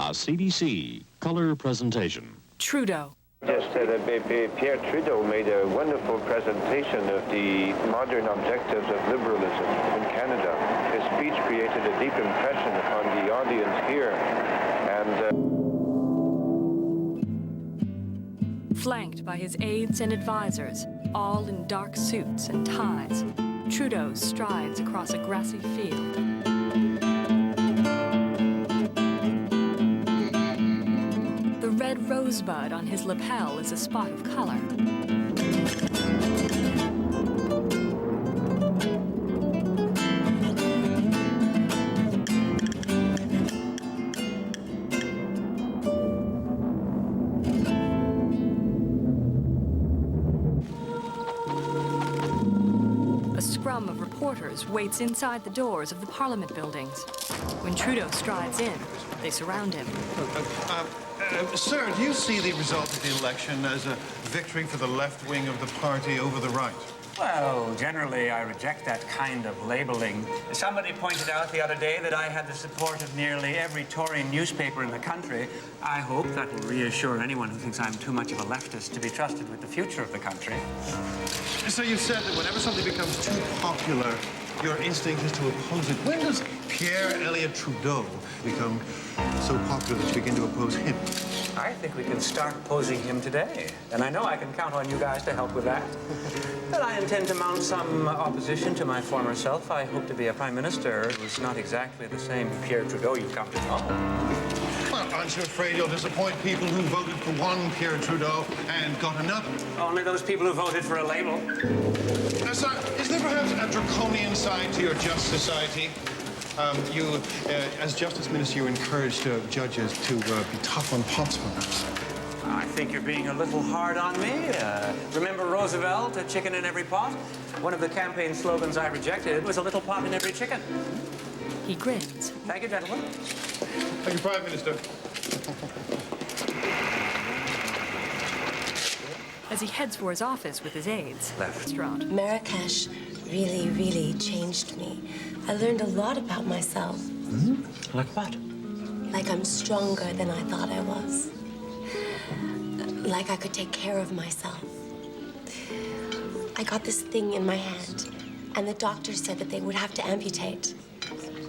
a CBC color presentation. Trudeau. Just Pierre Trudeau made a wonderful presentation of the modern objectives of liberalism in Canada. His speech created a deep impression upon the audience here. Flanked by his aides and advisors, all in dark suits and ties, Trudeau strides across a grassy field. The red rosebud on his lapel is a spot of color. A scrum of reporters waits inside the doors of the Parliament buildings. When Trudeau strides in, they surround him. Sir, do you see the result of the election as a victory for the left wing of the party over the right? Well, generally, I reject that kind of labeling. Somebody pointed out the other day that I had the support of nearly every Tory newspaper in the country. I hope that will reassure anyone who thinks I'm too much of a leftist to be trusted with the future of the country. So you said that whenever something becomes too popular, your instinct is to oppose it. When does Pierre Trudeau become so popular that you begin to oppose him? I think we can start opposing him today. And I know I can count on you guys to help with that. But I intend to mount some opposition to my former self. I hope to be a prime minister who's not exactly the same Pierre Trudeau you've come to know. Well, aren't you afraid you'll disappoint people who voted for one Pierre Trudeau and got another? Only those people who voted for a label. Sir, is there perhaps a draconian side to your just society? As Justice Minister, you encouraged judges to be tough on pot smokers. I think you're being a little hard on me. Remember Roosevelt, a chicken in every pot? One of the campaign slogans I rejected was a little pot in every chicken. He grins. Thank you, gentlemen. Thank you, Prime Minister. As he heads for his office with his aides. Restaurant. Marrakesh really, really changed me. I learned a lot about myself. Mm-hmm. Like what? Like I'm stronger than I thought I was. Like I could take care of myself. I got this thing in my hand, and the doctor said that they would have to amputate.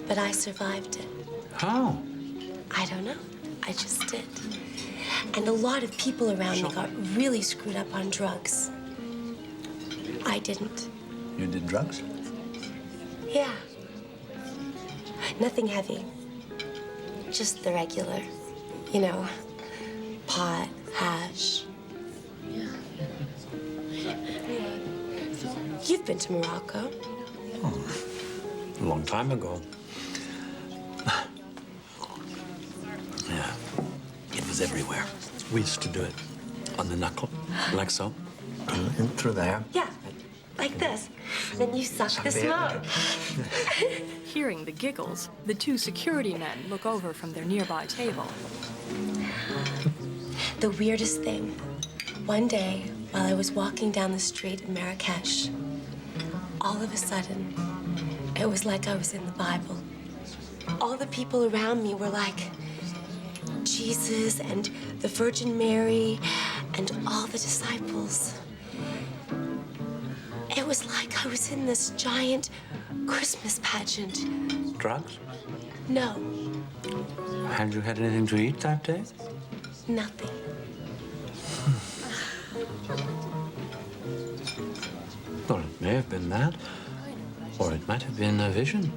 But I survived it. How? I don't know. I just did. And a lot of people around me got really screwed up on drugs. I didn't. You did drugs? Yeah. Nothing heavy. Just the regular. You know, pot, hash. You've been to Morocco. Oh, a long time ago. Yeah, it was everywhere. We used to do it on the knuckle, like so. And through there. Yeah, like this. Then you suck the smoke. Hearing the giggles, the two security men look over from their nearby table. The weirdest thing. One day, while I was walking down the street in Marrakesh, all of a sudden, it was like I was in the Bible. All the people around me were like Jesus and the Virgin Mary and all the disciples. It was like I was in this giant Christmas pageant. Drugs? No, Had you had anything to eat that day? nothing. Well, it may have been that, or it might have been a vision.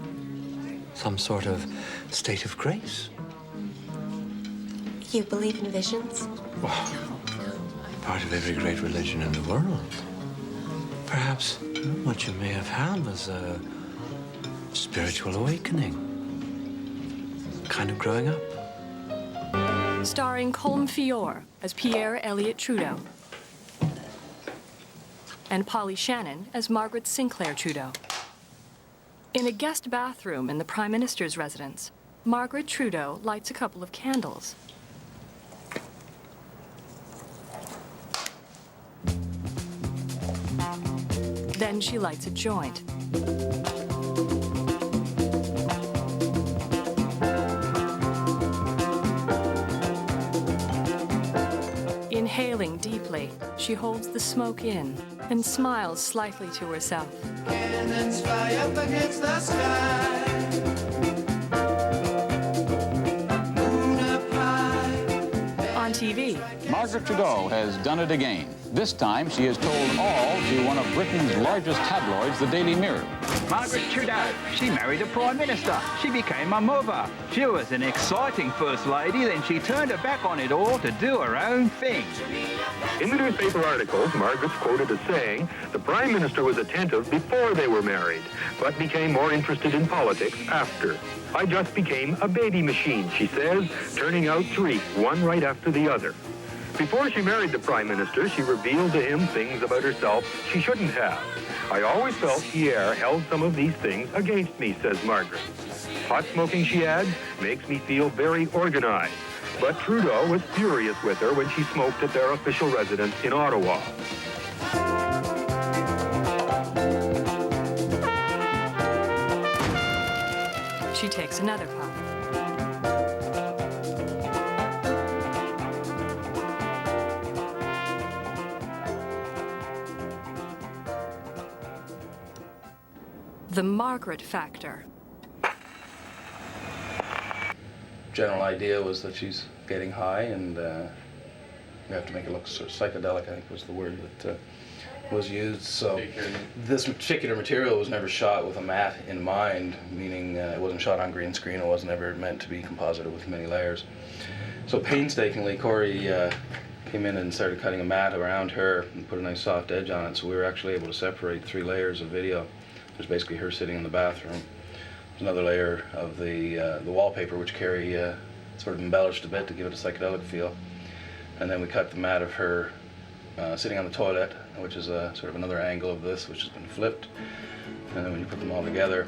Some sort of state of grace. You believe in visions? Well, part of every great religion in the world. Perhaps what you may have had was a spiritual awakening. Kind of growing up. Starring Colm Feore as Pierre Trudeau. And Polly Shannon as Margaret Sinclair Trudeau. In a guest bathroom in the Prime Minister's residence, Margaret Trudeau lights a couple of candles. Then she lights a joint. Deliberately, she holds the smoke in and smiles slightly to herself. Cannons fly up against the sky. Moon up high. On TV, Margaret Trudeau has done it again. This time, she has told all to one of Britain's largest tabloids, the Daily Mirror. Margaret Trudeau, she married a Prime Minister. She became a mother. She was an exciting First Lady, then she turned her back on it all to do her own thing. In the newspaper articles, Margaret's quoted as saying the Prime Minister was attentive before they were married, but became more interested in politics after. I just became a baby machine, she says, turning out 3, one right after the other. Before she married the Prime Minister, she revealed to him things about herself she shouldn't have. I always felt Pierre held some of these things against me, says Margaret. Pot smoking, she adds, makes me feel very organized. But Trudeau was furious with her when she smoked at their official residence in Ottawa. she takes another puff. The Margaret factor. General idea was that she's getting high, and we have to make it look sort of psychedelic, I think was the word that was used. So this particular material was never shot with a matte in mind, meaning it wasn't shot on green screen. It wasn't ever meant to be composited with many layers. So painstakingly, Corey came in and started cutting a mat around her and put a nice soft edge on it, so we were actually able to separate 3 layers of video. There's basically her sitting in the bathroom. There's another layer of the wallpaper, which Carrie sort of embellished a bit to give it a psychedelic feel. And then we cut the mat of her sitting on the toilet, which is sort of another angle of this, which has been flipped. And then when you put them all together,